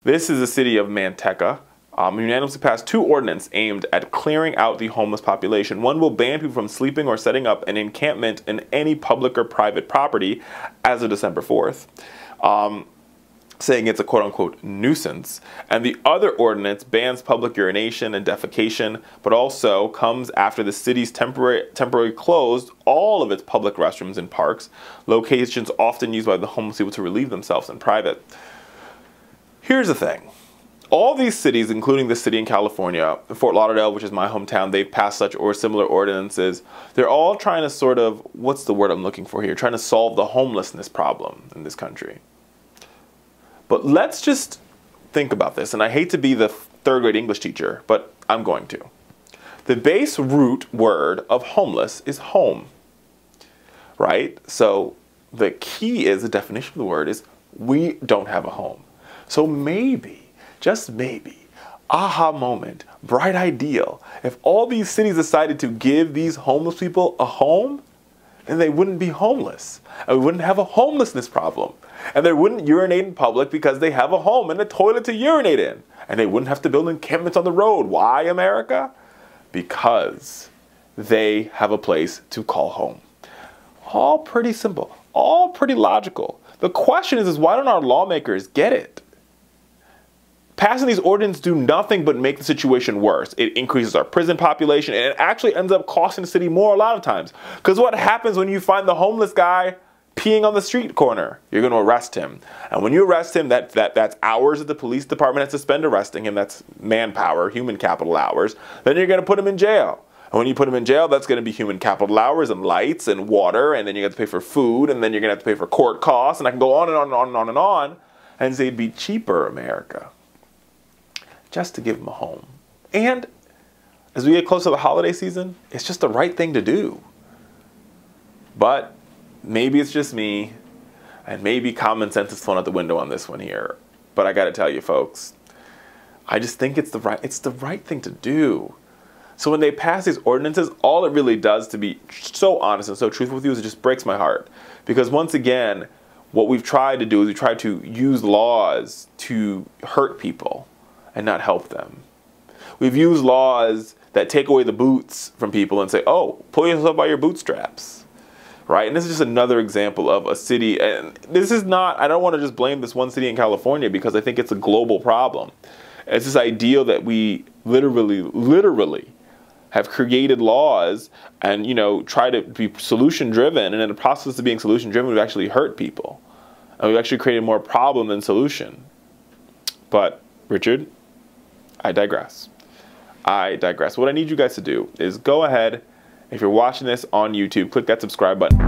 This is the city of Manteca. Unanimously passed 2 ordinances aimed at clearing out the homeless population. One will ban people from sleeping or setting up an encampment in any public or private property as of December 4th, saying it's a quote-unquote nuisance. And the other ordinance bans public urination and defecation, but also comes after the city's temporarily closed all of its public restrooms and parks, locations often used by the homeless people to relieve themselves in private. Here's the thing. All these cities, including this city in California, Fort Lauderdale, which is my hometown, they've passed such or similar ordinances. They're all trying to sort of, what's the word I'm looking for here? Trying to solve the homelessness problem in this country. But let's just think about this. And I hate to be the 3rd grade English teacher, but I'm going to. The base root word of homeless is home, right? So the key is, the definition of the word is, we don't have a home. So maybe, just maybe, aha moment, bright ideal, if all these cities decided to give these homeless people a home, then they wouldn't be homeless. And we wouldn't have a homelessness problem. And they wouldn't urinate in public because they have a home and a toilet to urinate in. And they wouldn't have to build encampments on the road. Why, America? Because they have a place to call home. All pretty simple. All pretty logical. The question is why don't our lawmakers get it? Passing these ordinances do nothing but make the situation worse. It increases our prison population, and it actually ends up costing the city more a lot of times. Because what happens when you find the homeless guy peeing on the street corner? You're going to arrest him. And when you arrest him, that's hours that the police department has to spend arresting him. That's manpower, human capital hours. Then you're going to put him in jail. And when you put him in jail, that's going to be human capital hours and lights and water. And then you have to pay for food. And then you're going to have to pay for court costs. And I can go on and on and on and on and on. And say it'd be cheaper, America, just to give them a home. And as we get close to the holiday season, it's just the right thing to do. But maybe it's just me, and maybe common sense is thrown out the window on this one here. But I got to tell you, folks, I just think it's the right thing to do. So when they pass these ordinances, all it really does, to be so honest and so truthful with you, is it just breaks my heart. Because once again, what we've tried to do is we tried to use laws to hurt people and not help them. We've used laws that take away the boots from people and say, oh, pull yourself by your bootstraps, right? And this is just another example of a city, and this is not, I don't want to just blame this one city in California because I think it's a global problem. It's this idea that we literally have created laws and, you know, try to be solution driven, and in the process of being solution driven, we've actually hurt people. And we've actually created more problem than solution. But, Richard, I digress. I digress. What I need you guys to do is go ahead, if you're watching this on YouTube, click that subscribe button.